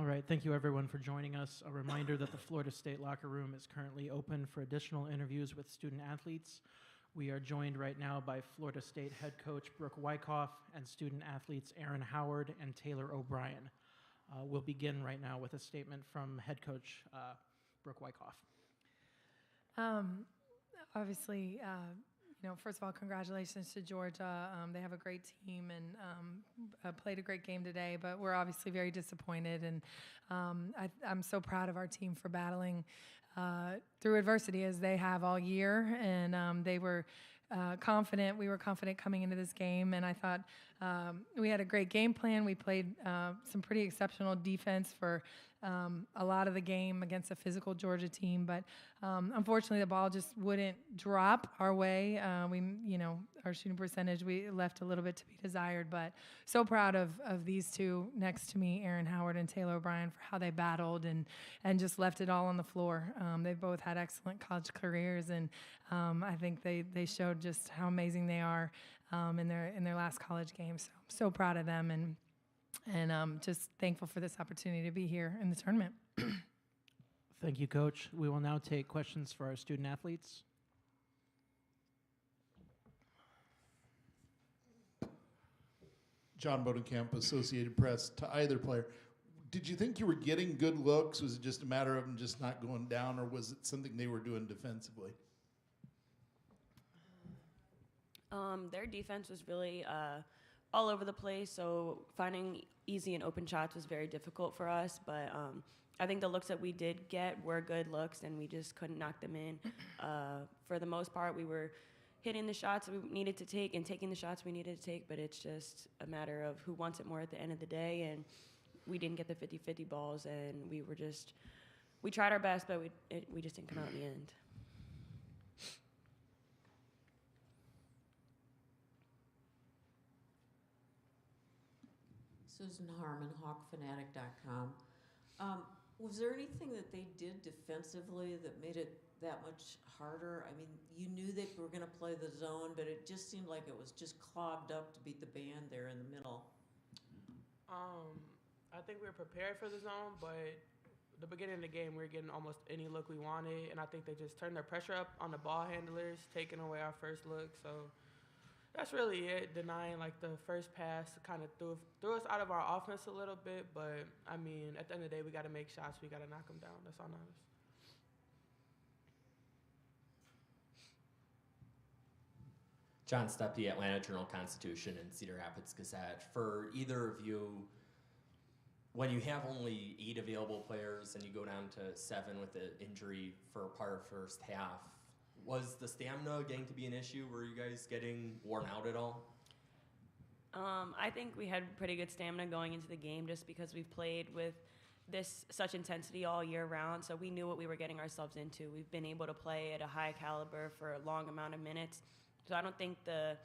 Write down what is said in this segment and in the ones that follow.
All right, thank you everyone for joining us. A reminder that the Florida State locker room is currently open for additional interviews with student athletes. We are joined right now by Florida State head coach Brooke Wyckoff and student athletes Aaron Howard and Taylor O'Brien. We'll begin right now with a statement from head coach Brooke Wyckoff. Obviously, first of all, congratulations to Georgia. They have a great team and played a great game today, but we're obviously very disappointed. And I'm so proud of our team for battling through adversity as they have all year. And they were confident. We were confident coming into this game. And I thought we had a great game plan. We played some pretty exceptional defense for a lot of the game against a physical Georgia team. But unfortunately, the ball just wouldn't drop our way. Our shooting percentage, we left a little bit to be desired. But so proud of these two next to me, Aaron Howard and Taylor O'Brien, for how they battled and just left it all on the floor. They both had excellent college careers, and I think they showed just how amazing they are in their last college game. So proud of them, and just thankful for this opportunity to be here in the tournament. Thank you, Coach. We will now take questions for our student athletes. John Bodenkamp, Associated Press. To either player, did you think you were getting good looks? Was it just a matter of them just not going down, or was it something they were doing defensively? Their defense was really all over the place, so finding easy and open shots was very difficult for us. But I think the looks that we did get were good looks, and we just couldn't knock them in. For the most part, we were hitting the shots we needed to take and taking the shots we needed to take, but it's just a matter of who wants it more at the end of the day. And we didn't get the 50-50 balls, and we tried our best, but we just didn't come out in the end. Susan Harmon, HawkFanatic.com. Was there anything that they did defensively that made it that much harder? I mean, you knew they were going to play the zone, but it just seemed like it was just clogged up to beat the band there in the middle. I think we were prepared for the zone, but the beginning of the game, we were getting almost any look we wanted, and I think they just turned their pressure up on the ball handlers, taking away our first look. So that's really it. Denying the first pass kind of threw us out of our offense a little bit, but I mean, at the end of the day, we got to make shots. We got to knock them down. That's on us. John Steppe, Atlanta Journal-Constitution and Cedar Rapids Gazette. For either of you, when you have only 8 available players and you go down to 7 with the injury for part of first half, was the stamina getting to be an issue? Were you guys getting worn out at all? I think we had pretty good stamina going into the game just because we've played with such intensity all year round, so we knew what we were getting ourselves into. We've been able to play at a high caliber for a long amount of minutes, so I don't think the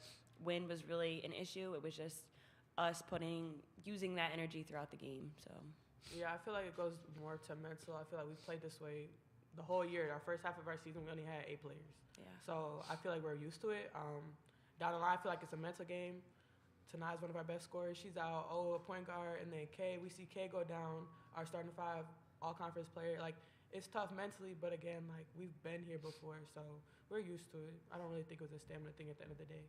wind was really an issue. It was just us using that energy throughout the game. So yeah, I feel like it goes more to mental. I feel like we've played this way the whole year. Our first half of our season, we only had 8 players. Yeah. So I feel like we're used to it. Down the line, I feel like it's a mental game. Tanai's one of our best scorers. She's out. A point guard, and then Kay. We see Kay go down, our starting 5 all-conference player. It's tough mentally, but again, we've been here before, so we're used to it. I don't really think it was a stamina thing at the end of the day.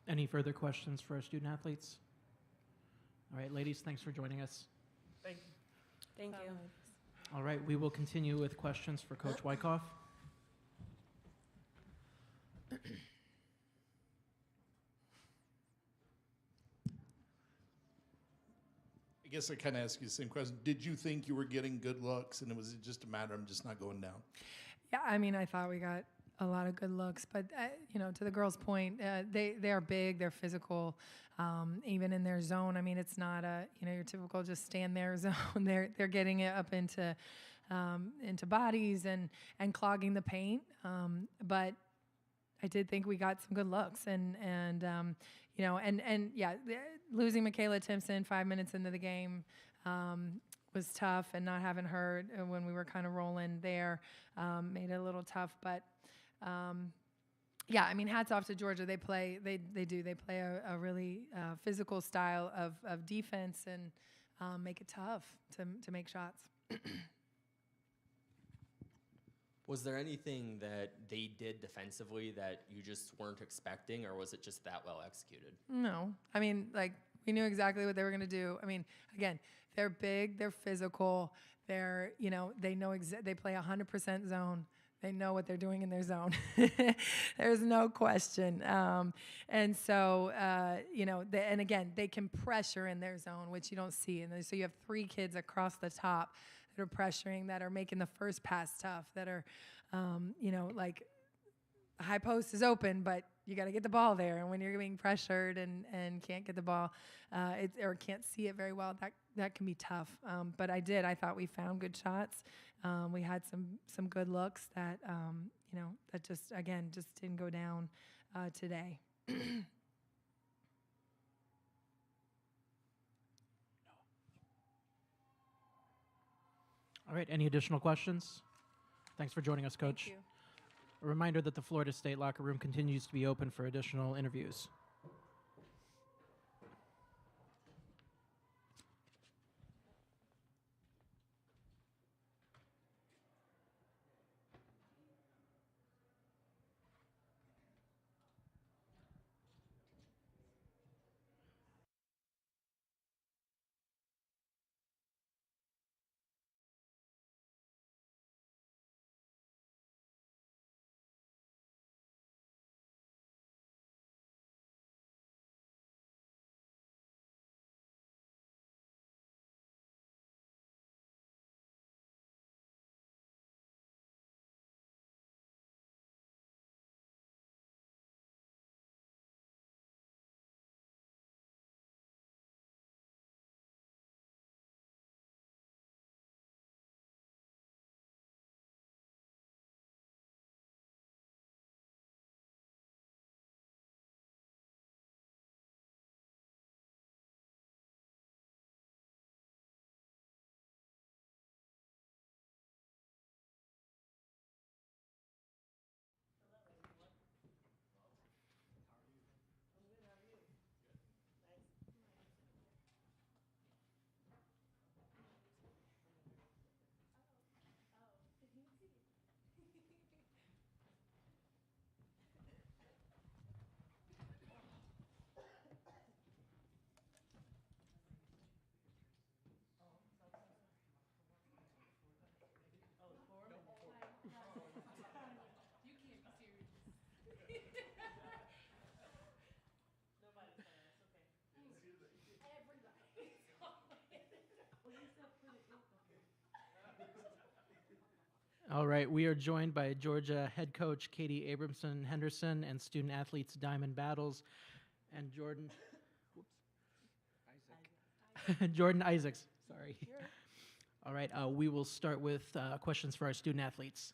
Any further questions for our student athletes? All right, ladies, thanks for joining us. Thank you. Thank you. All right, we will continue with questions for Coach Wyckoff. I guess I kind of ask you the same question. Did you think you were getting good looks, and was it just a matter of just not going down? Yeah, I mean, I thought we got a lot of good looks, but to the girls' point, they are big, they're physical, even in their zone. I mean, it's not your typical just stand there zone. They're getting it up into bodies and clogging the paint. But I did think we got some good looks, and losing Michaela Timpson 5 minutes into the game was tough, and not having her when we were kind of rolling there made it a little tough. But yeah, I mean, hats off to Georgia. They play a really physical style of defense and make it tough to make shots. Was there anything that they did defensively that you just weren't expecting, or was it just that well executed? No, I mean, like, we knew exactly what they were going to do. I mean, again, they're big, they're physical, they're, they know they play 100% zone. They know what they're doing in their zone. There's no question. And so, and again, they can pressure in their zone, which you don't see. And so you have 3 kids across the top that are pressuring, that are making the first pass tough, that are, like, high post is open, but you got to get the ball there. And when you're being pressured and can't get the ball or can't see it very well, that can be tough. But I thought we found good shots. We had some good looks that, that just didn't go down today. All right, any additional questions? Thanks for joining us, Coach. Thank you. A reminder that the Florida State locker room continues to be open for additional interviews. All right, we are joined by Georgia head coach Katie Abramson Henderson and student athletes Diamond Battles and Jordan Jordan Isaacs. Sorry. All right, we will start with questions for our student athletes.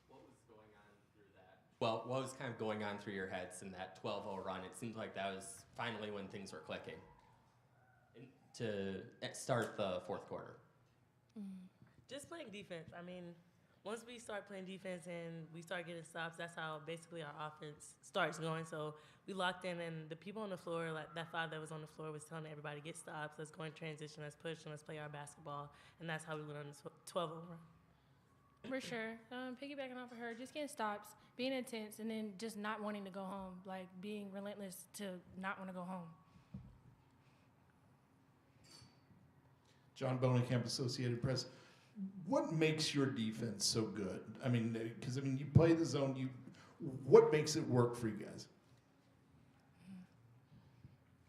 What was going on through that? Well, what was kind of going on through your heads in that 12-0 run? It seemed like that was finally when things were clicking to start the fourth quarter. Just playing defense. I mean, once we start playing defense and we start getting stops, that's how basically our offense starts going. So we locked in, and the people on the floor, like that 5 that was on the floor, was telling everybody, get stops, let's go in transition, let's push, and let's play our basketball. And that's how we went on this 12-0 run. For sure. Piggybacking off of her, just getting stops, being intense, and then just not wanting to go home, like being relentless to not want to go home. John Bonenkamp, Associated Press. What makes your defense so good? I mean, because you play the zone. What makes it work for you guys?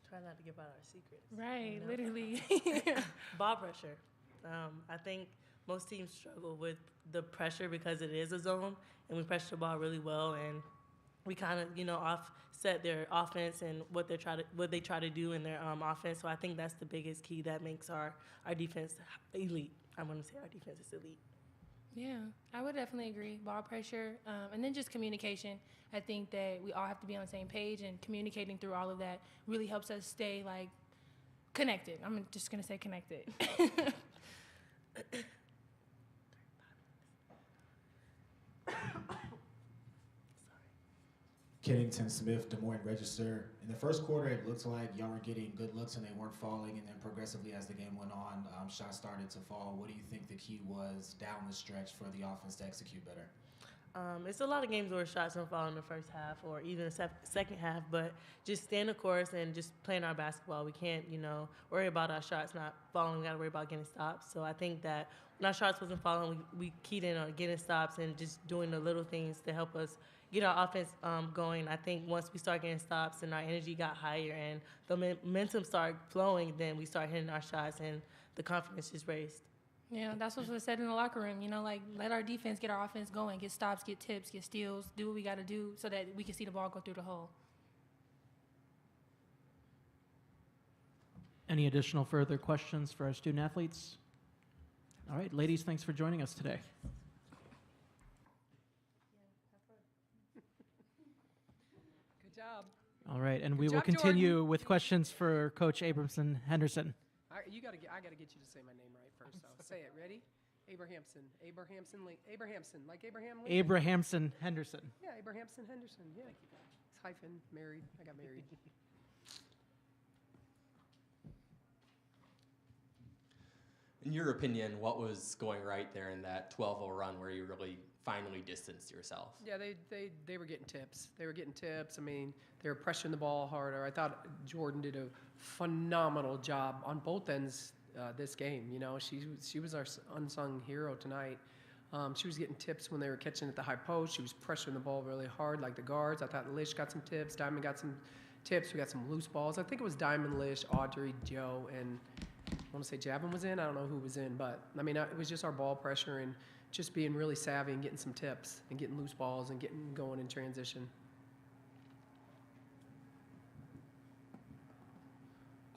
Try not to give out our secrets. Right, literally. Ball pressure. I think most teams struggle with the pressure because it is a zone, and we pressure the ball really well, and we kind of, offset their offense and what they try to do in their offense. So I think that's the biggest key that makes our defense elite. I'm going to say our defense is elite. Yeah, I would definitely agree. Ball pressure, and then just communication. I think that we all have to be on the same page, and communicating through all of that really helps us stay, connected. I'm just going to say connected. Kennington, Smith, Des Moines Register. In the first quarter, it looked like y'all were getting good looks and they weren't falling, and then progressively as the game went on, shots started to fall. What do you think the key was down the stretch for the offense to execute better? It's a lot of games where shots don't fall in the first half or even the second half, but just staying the course and just playing our basketball. We can't, worry about our shots not falling. We got to worry about getting stops. So I think that when our shots wasn't falling, we keyed in on getting stops and just doing the little things to help us get our offense going. I think once we start getting stops and our energy got higher and the momentum started flowing, then we start hitting our shots and the confidence just raised. Yeah, that's what was said in the locker room. Let our defense get our offense going, get stops, get tips, get steals, do what we got to do so that we can see the ball go through the hole. Any additional further questions for our student athletes? All right, ladies, thanks for joining us today. Good job. All right, and we Good will job, continue Jordan. with questions for Coach Abramson Henderson. I got to get you to say my name right first. So say it. Ready? Abrahamson, like Abraham Lincoln. Abrahamson Henderson. Yeah, Abrahamson Henderson. Yeah. It's hyphen, married. I got married. In your opinion, what was going right there in that 12-0 run where you really finally distanced yourself? Yeah, they were getting tips. They were pressuring the ball harder. I thought Jordan did a phenomenal job on both ends this game. She was our unsung hero tonight. She was getting tips when they were catching at the high post. She was pressuring the ball really hard, like the guards. I thought Lish got some tips. Diamond got some tips. We got some loose balls. I think it was Diamond, Lish, Audrey, Joe, and I want to say Javin was in. I don't know who was in, but it was just our ball pressure and just being really savvy and getting some tips and getting loose balls and getting going in transition.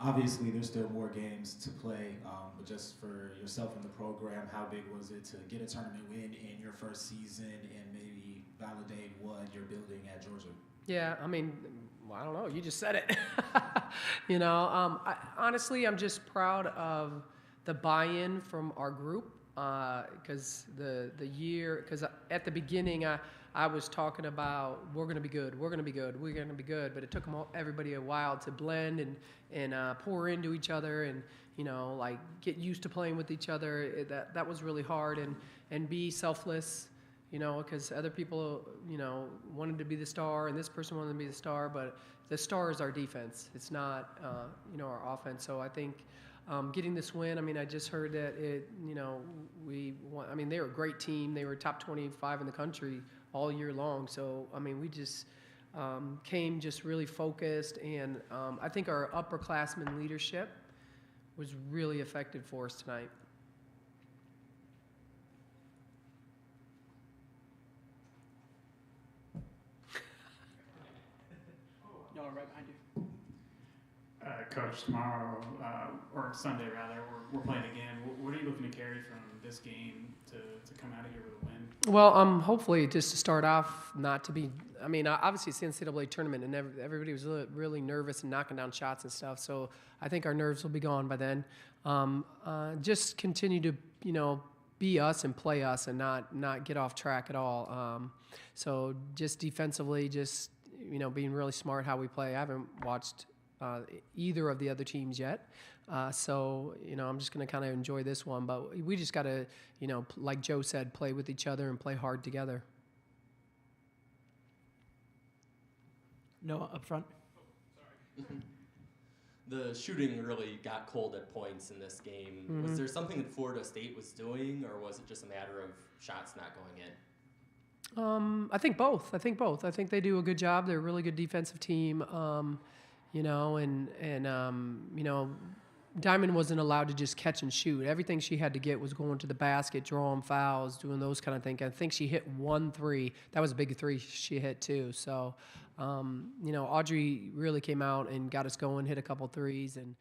Obviously, there's still more games to play, but just for yourself in the program, how big was it to get a tournament win in your first season and maybe validate what you're building at Georgia? Yeah, I don't know. You just said it. Honestly, I'm just proud of the buy-in from our group because because at the beginning I was talking about we're going to be good, but it took everybody a while to blend and pour into each other and get used to playing with each other. That was really hard and be selfless. Because other people, wanted to be the star, and this person wanted to be the star, but the star is our defense. It's not, our offense. So I think getting this win, I just heard that we won. They were a great team. They were top 25 in the country all year long. So, we just came just really focused, and I think our upperclassmen leadership was really effective for us tonight. Y'all are right behind you. Coach, tomorrow, or Sunday rather, we're playing again. What are you looking to carry from this game to come out of here with a win? Well, hopefully just to start off, not to be, obviously it's the NCAA tournament and everybody was really nervous and knocking down shots and stuff. So I think our nerves will be gone by then. Just continue to, be us and play us and not get off track at all. So just defensively, just, being really smart how we play. I haven't watched either of the other teams yet. So, I'm just going to kind of enjoy this one. But we just got to, like Joe said, play with each other and play hard together. Noah, up front. The shooting really got cold at points in this game. Mm-hmm. Was there something that Florida State was doing, or was it just a matter of shots not going in? I think both. I think they do a good job. They're a really good defensive team. Diamond wasn't allowed to just catch and shoot. Everything she had to get was going to the basket, drawing fouls, doing those kind of things. I think she hit 1 3. That was a big 3 she hit too. So, Audrey really came out and got us going, hit a couple threes, and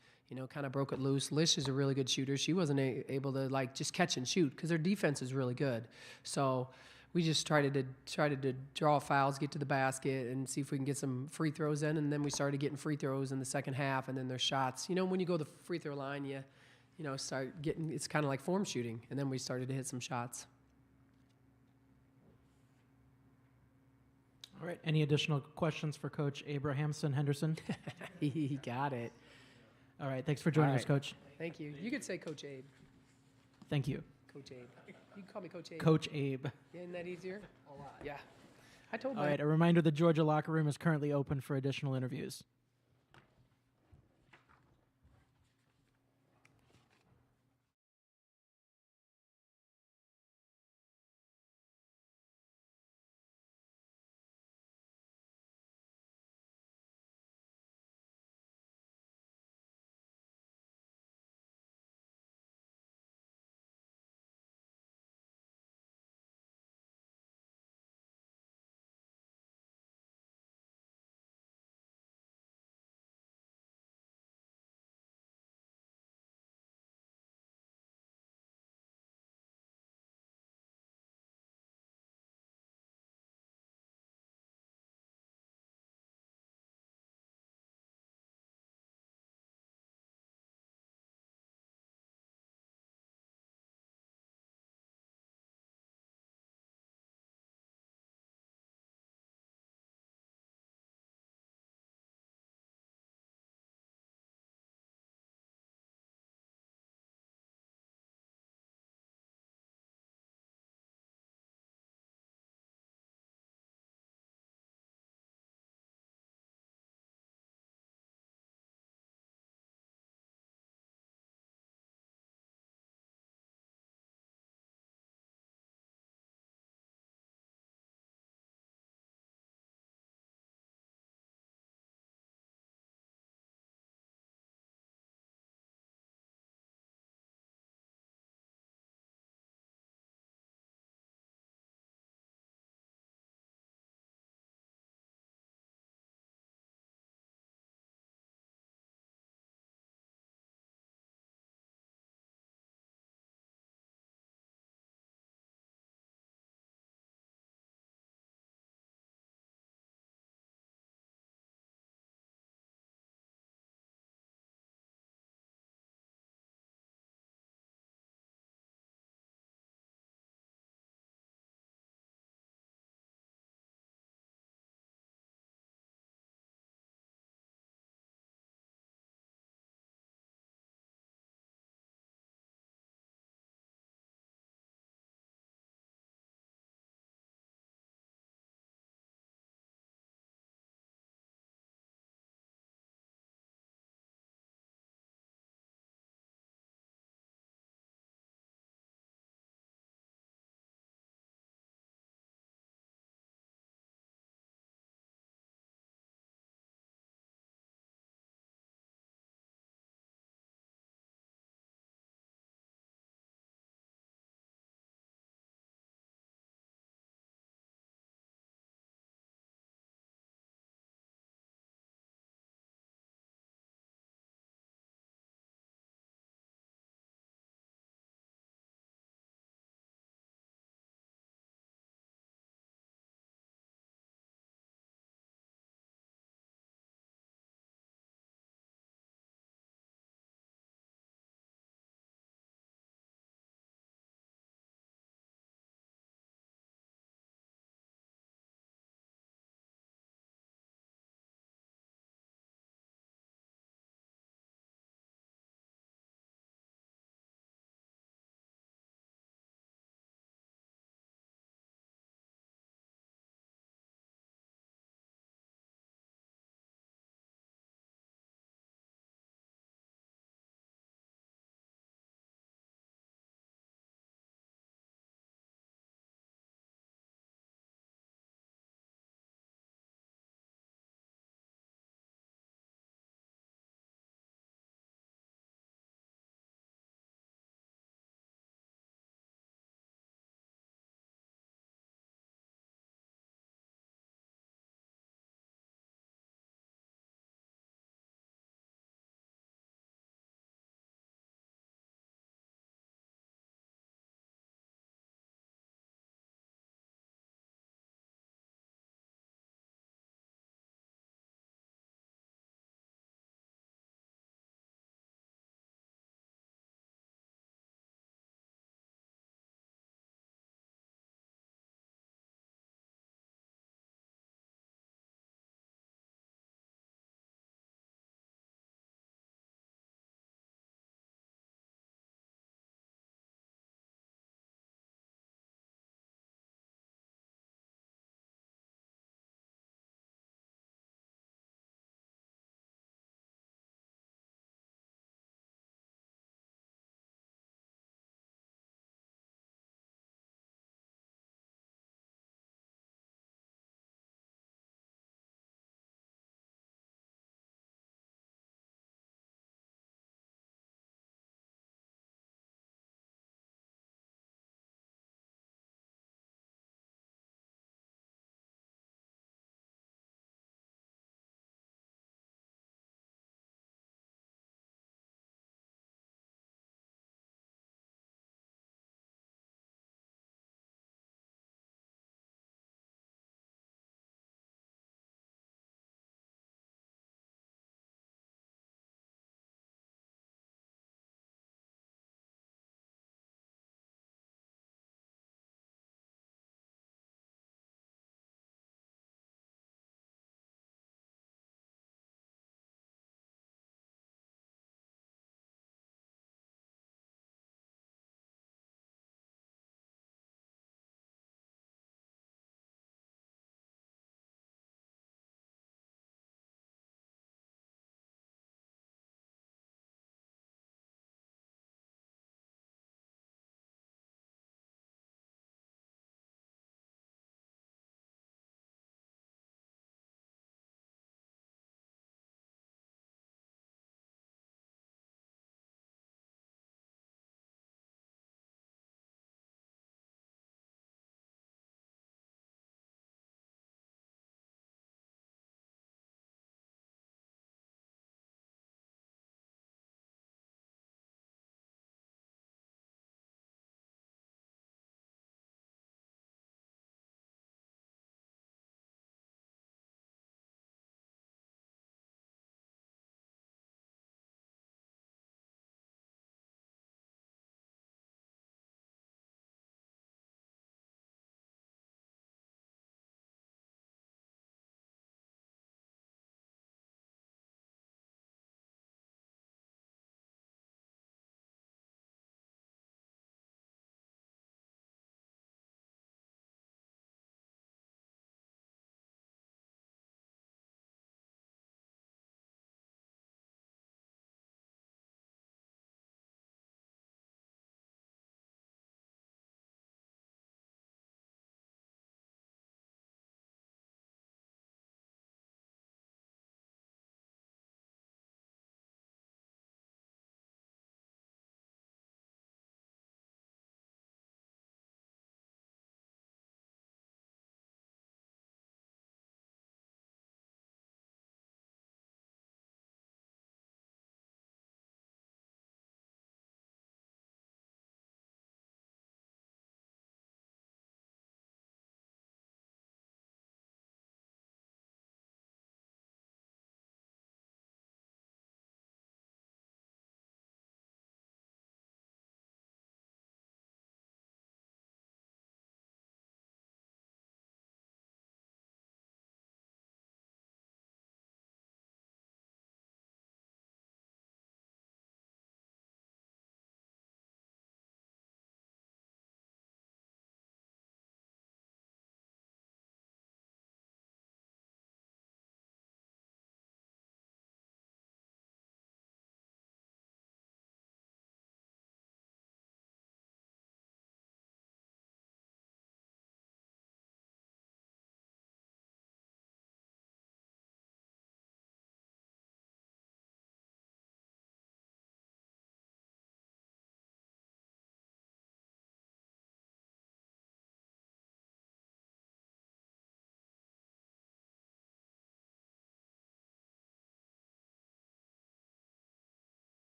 kind of broke it loose. Lish is a really good shooter. She wasn't able to just catch and shoot because their defense is really good. So we just tried to draw fouls, get to the basket, and see if we can get some free throws in. And then we started getting free throws in the second half, and then their shots. When you go to the free throw line, you start getting. It's kind of like form shooting, and then we started to hit some shots. All right. Any additional questions for Coach Abrahamson Henderson? He got it. All right. Thanks for joining us, Coach. Thank you. You could say Coach Abe. Thank you. Coach Abe. You can call me Coach Abe. Coach Abe. Isn't that easier? Yeah. I told All my right. A reminder: the Georgia locker room is currently open for additional interviews.